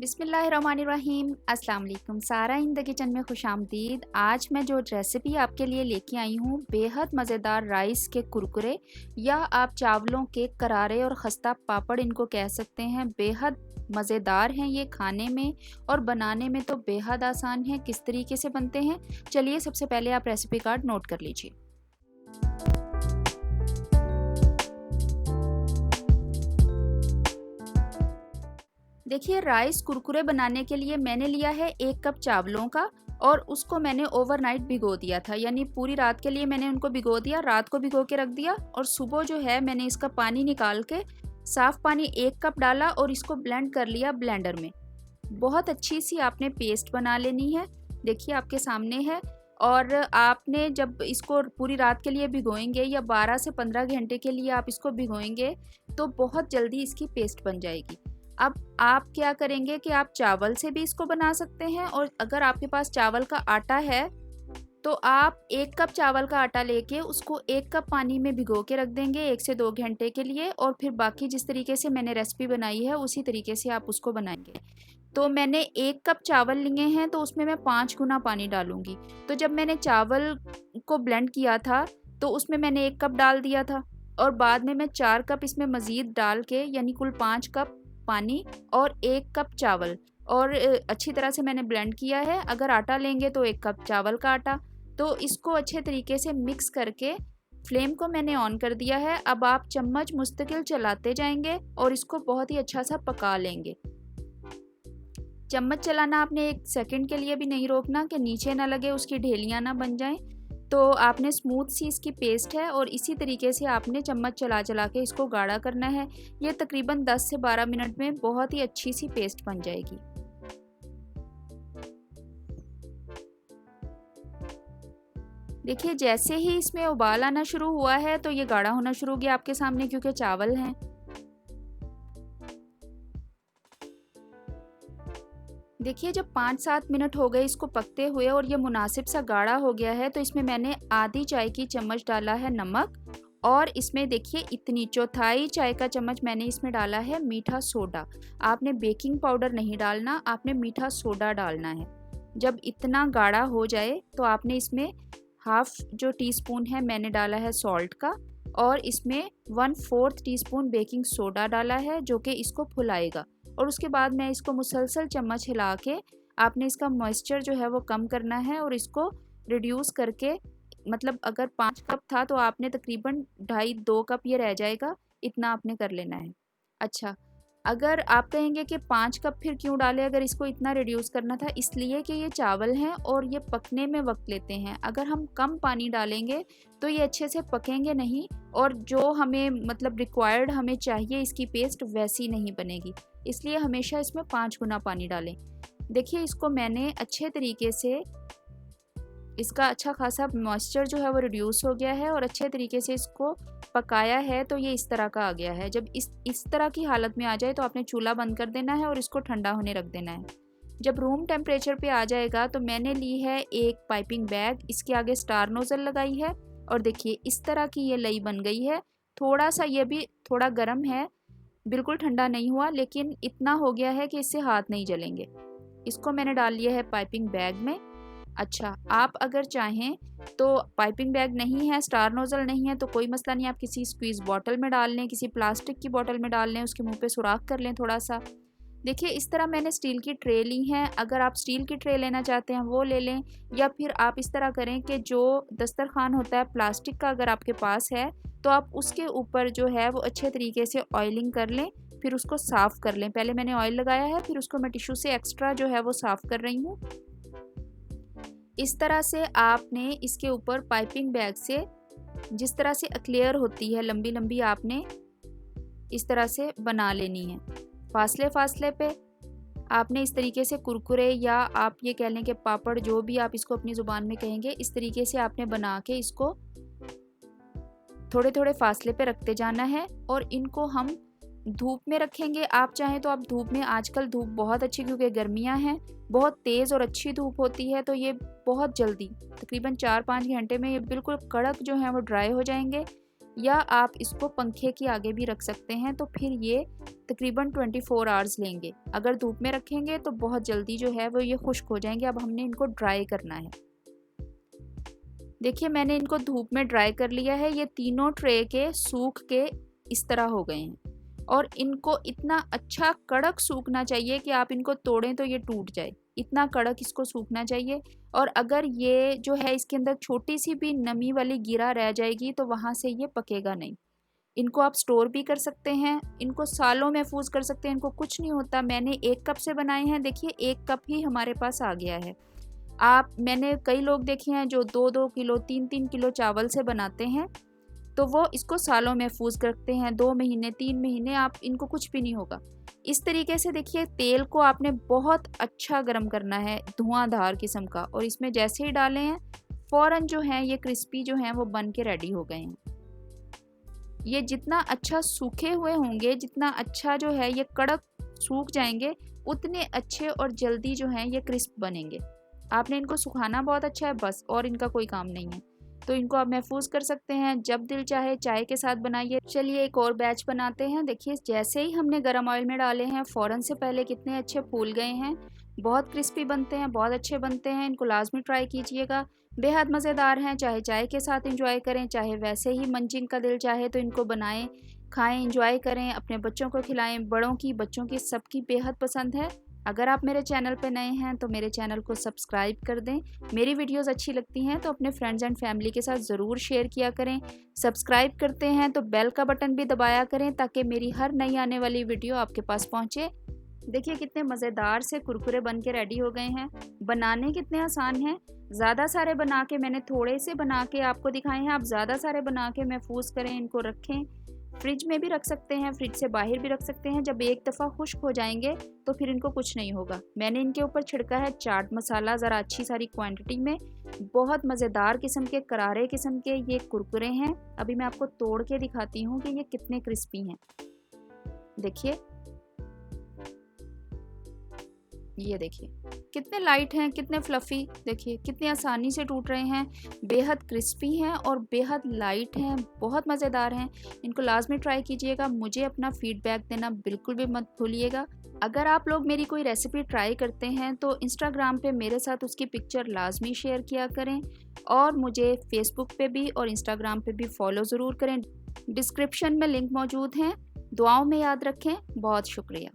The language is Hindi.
बिस्मिल्लाहिर्रहमानिर्रहीम। अस्सलाम वालेकुम। सारा इन द किचन में खुशामदीद। आज मैं जो रेसिपी आपके लिए लेके आई हूँ, बेहद मज़ेदार राइस के कुरकुरे या आप चावलों के करारे और खस्ता पापड़ इनको कह सकते हैं। बेहद मज़ेदार हैं ये खाने में और बनाने में तो बेहद आसान है। किस तरीके से बनते हैं, चलिए सबसे पहले आप रेसिपी कार्ड नोट कर लीजिए। देखिए, राइस कुरकुरे बनाने के लिए मैंने लिया है 1 कप चावलों का और उसको मैंने ओवरनाइट भिगो दिया था, यानी पूरी रात के लिए मैंने उनको भिगो दिया। रात को भिगो के रख दिया और सुबह जो है मैंने इसका पानी निकाल के साफ़ पानी 1 कप डाला और इसको ब्लेंड कर लिया ब्लेंडर में। बहुत अच्छी सी आपने पेस्ट बना लेनी है, देखिए आपके सामने है। और आपने जब इसको पूरी रात के लिए भिगोएंगे या 12 से 15 घंटे के लिए आप इसको भिगोएंगे तो बहुत जल्दी इसकी पेस्ट बन जाएगी। अब आप क्या करेंगे कि आप चावल से भी इसको बना सकते हैं, और अगर आपके पास चावल का आटा है तो आप 1 कप चावल का आटा लेके उसको 1 कप पानी में भिगो के रख देंगे 1 से 2 घंटे के लिए, और फिर बाकी जिस तरीके से मैंने रेसिपी बनाई है उसी तरीके से आप उसको बनाएंगे। तो मैंने 1 कप चावल लिए हैं तो उसमें मैं 5 गुना पानी डालूंगी। तो जब मैंने चावल को ब्लेंड किया था तो उसमें मैंने 1 कप डाल दिया था और बाद में मैं 4 कप इसमें मज़ीद डाल के, यानी कुल 5 कप पानी और 1 कप चावल, और अच्छी तरह से मैंने ब्लेंड किया है। अगर आटा लेंगे तो 1 कप चावल का आटा। तो इसको अच्छे तरीके से मिक्स करके फ्लेम को मैंने ऑन कर दिया है। अब आप चम्मच मुस्तकिल चलाते जाएंगे और इसको बहुत ही अच्छा सा पका लेंगे। चम्मच चलाना आपने 1 सेकंड के लिए भी नहीं रोकना कि नीचे ना लगे, उसकी ढेलियाँ ना बन जाएं। तो आपने स्मूथ सी इसकी पेस्ट है और इसी तरीके से आपने चम्मच चला चला के इसको गाढ़ा करना है। ये तकरीबन 10 से 12 मिनट में बहुत ही अच्छी सी पेस्ट बन जाएगी। देखिए, जैसे ही इसमें उबाल आना शुरू हुआ है तो ये गाढ़ा होना शुरू हो गया आपके सामने, क्योंकि चावल हैं। देखिए, जब 5-7 मिनट हो गए इसको पकते हुए और ये मुनासिब सा गाढ़ा हो गया है तो इसमें मैंने आधी चाय की चम्मच डाला है नमक, और इसमें देखिए इतनी चौथाई चाय का चम्मच मैंने इसमें डाला है मीठा सोडा। आपने बेकिंग पाउडर नहीं डालना, आपने मीठा सोडा डालना है। जब इतना गाढ़ा हो जाए तो आपने इसमें हाफ जो टीस्पून है मैंने डाला है सॉल्ट का, और इसमें 1/4 टीस्पून बेकिंग सोडा डाला है जो कि इसको फुलाएगा। और उसके बाद मैं इसको मुसलसल चम्मच हिला के, आपने इसका मॉइस्चर जो है वो कम करना है और इसको रिड्यूस करके, मतलब अगर 5 कप था तो आपने तकरीबन 2.5-2 कप ये रह जाएगा, इतना आपने कर लेना है। अच्छा, अगर आप कहेंगे कि 5 कप फिर क्यों डाले, अगर इसको इतना रिड्यूस करना था, इसलिए कि ये चावल हैं और ये पकने में वक्त लेते हैं। अगर हम कम पानी डालेंगे तो ये अच्छे से पकेंगे नहीं, और जो हमें मतलब रिक्वायर्ड हमें चाहिए इसकी पेस्ट वैसी नहीं बनेगी। इसलिए हमेशा इसमें 5 गुना पानी डालें। देखिए, इसको मैंने अच्छे तरीके से, इसका अच्छा खासा मॉइस्चर जो है वो रिड्यूस हो गया है और अच्छे तरीके से इसको पकाया है तो ये इस तरह का आ गया है। जब इस तरह की हालत में आ जाए तो आपने चूल्हा बंद कर देना है और इसको ठंडा होने रख देना है। जब रूम टेम्परेचर पे आ जाएगा तो मैंने ली है एक पाइपिंग बैग, इसके आगे स्टार नोज़ल लगाई है और देखिए इस तरह की ये लई बन गई है। थोड़ा सा ये भी थोड़ा गर्म है, बिल्कुल ठंडा नहीं हुआ, लेकिन इतना हो गया है कि इससे हाथ नहीं जलेंगे। इसको मैंने डाल लिया है पाइपिंग बैग में। अच्छा, आप अगर चाहें तो पाइपिंग बैग नहीं है, स्टार नोज़ल नहीं है तो कोई मसला नहीं, आप किसी स्क्वीज़ बॉटल में डाल लें, किसी प्लास्टिक की बॉटल में डाल लें, उसके मुंह पे सुराख कर लें थोड़ा सा। देखिए, इस तरह मैंने स्टील की ट्रे ली हैं। अगर आप स्टील की ट्रे लेना चाहते हैं वो ले लें, या फिर आप इस तरह करें कि जो दस्तरखान होता है प्लास्टिक का अगर आपके पास है तो आप उसके ऊपर जो है वो अच्छे तरीके से ऑयलिंग कर लें, फिर उसको साफ़ कर लें। पहले मैंने ऑयल लगाया है, फिर उसको मैं टिश्यू से एक्स्ट्रा जो है वो साफ़ कर रही हूँ। इस तरह से आपने इसके ऊपर पाइपिंग बैग से जिस तरह से एक्लेयर होती है लंबी लंबी, आपने इस तरह से बना लेनी है। फासले फासले पे आपने इस तरीके से कुरकुरे, या आप ये कह लें कि पापड़, जो भी आप इसको अपनी ज़ुबान में कहेंगे, इस तरीके से आपने बना के इसको थोड़े थोड़े फासले पे रखते जाना है। और इनको हम धूप में रखेंगे। आप चाहें तो आप धूप में, आजकल धूप बहुत अच्छी, क्योंकि गर्मियां हैं, बहुत तेज़ और अच्छी धूप होती है, तो ये बहुत जल्दी तकरीबन 4-5 घंटे में ये बिल्कुल कड़क जो है वो ड्राई हो जाएंगे। या आप इसको पंखे के आगे भी रख सकते हैं, तो फिर ये तकरीबन 24 आवर्स लेंगे। अगर धूप में रखेंगे तो बहुत जल्दी जो है वो ये खुश्क हो जाएंगे। अब हमने इनको ड्राई करना है। देखिए मैंने इनको धूप में ड्राई कर लिया है। ये तीनों ट्रे के सूख के इस तरह हो गए हैं और इनको इतना अच्छा कड़क सूखना चाहिए कि आप इनको तोड़ें तो ये टूट जाए, इतना कड़क इसको सूखना चाहिए। और अगर ये जो है इसके अंदर छोटी सी भी नमी वाली गिरा रह जाएगी तो वहाँ से ये पकेगा नहीं। इनको आप स्टोर भी कर सकते हैं, इनको सालों महफूज कर सकते हैं, इनको कुछ नहीं होता। मैंने 1 कप से बनाए हैं, देखिए 1 कप ही हमारे पास आ गया है। मैंने कई लोग देखे हैं जो 2-2 किलो 3-3 किलो चावल से बनाते हैं, तो वो इसको सालों महफूज रखते हैं, 2 महीने 3 महीने, आप इनको कुछ भी नहीं होगा। इस तरीके से देखिए तेल को आपने बहुत अच्छा गर्म करना है, धुआंधार किस्म का, और इसमें जैसे ही डाले हैं फ़ौरन जो है ये क्रिस्पी जो हैं वो बन के रेडी हो गए हैं। ये जितना अच्छा सूखे हुए होंगे, जितना अच्छा जो है ये कड़क सूख जाएंगे, उतने अच्छे और जल्दी जो हैं ये क्रिस्प बनेंगे। आपने इनको सुखाना बहुत अच्छा है बस, और इनका कोई काम नहीं है। तो इनको आप महफूज कर सकते हैं, जब दिल चाहे चाय के साथ बनाइए। चलिए एक और बैच बनाते हैं। देखिए जैसे ही हमने गरम ऑयल में डाले हैं फ़ौरन से पहले कितने अच्छे फूल गए हैं, बहुत क्रिस्पी बनते हैं, बहुत अच्छे बनते हैं। इनको लाजमी ट्राई कीजिएगा, बेहद मज़ेदार हैं। चाहे चाय के साथ इंजॉय करें, चाहे वैसे ही मंचिंग का दिल चाहे तो इनको बनाएं, खाएं, इंजॉय करें, अपने बच्चों को खिलाएं। बड़ों की बच्चों की सबकी बेहद पसंद है। अगर आप मेरे चैनल पर नए हैं तो मेरे चैनल को सब्सक्राइब कर दें। मेरी वीडियोस अच्छी लगती हैं तो अपने फ्रेंड्स एंड फैमिली के साथ ज़रूर शेयर किया करें। सब्सक्राइब करते हैं तो बेल का बटन भी दबाया करें ताकि मेरी हर नई आने वाली वीडियो आपके पास पहुंचे। देखिए कितने मज़ेदार से कुरकुरे बन के रेडी हो गए हैं। बनाने कितने आसान हैं। ज़्यादा सारे बना के, मैंने थोड़े से बना के आपको दिखाए हैं, आप ज़्यादा सारे बना के महफूज करें, इनको रखें। फ्रिज में भी रख सकते हैं, फ्रिज से बाहर भी रख सकते हैं। जब एक दफ़ा खुश्क हो जाएंगे तो फिर इनको कुछ नहीं होगा। मैंने इनके ऊपर छिड़का है चाट मसाला, ज़रा अच्छी सारी क्वांटिटी में। बहुत मज़ेदार किस्म के, करारे किस्म के ये कुरकुरे हैं। अभी मैं आपको तोड़ के दिखाती हूँ कि ये कितने क्रिस्पी हैं। देखिए, ये देखिए कितने लाइट हैं, कितने फ्लफ़ी, देखिए कितनी आसानी से टूट रहे हैं, बेहद क्रिस्पी हैं और बेहद लाइट हैं, बहुत मज़ेदार हैं। इनको लाजमी ट्राई कीजिएगा। मुझे अपना फ़ीडबैक देना बिल्कुल भी मत भूलिएगा। अगर आप लोग मेरी कोई रेसिपी ट्राई करते हैं तो इंस्टाग्राम पे मेरे साथ उसकी पिक्चर लाजमी शेयर किया करें, और मुझे फ़ेसबुक पे भी और इंस्टाग्राम पे भी फॉलो ज़रूर करें। डिस्क्रिप्शन में लिंक मौजूद हैं। दुआओं में याद रखें। बहुत शुक्रिया।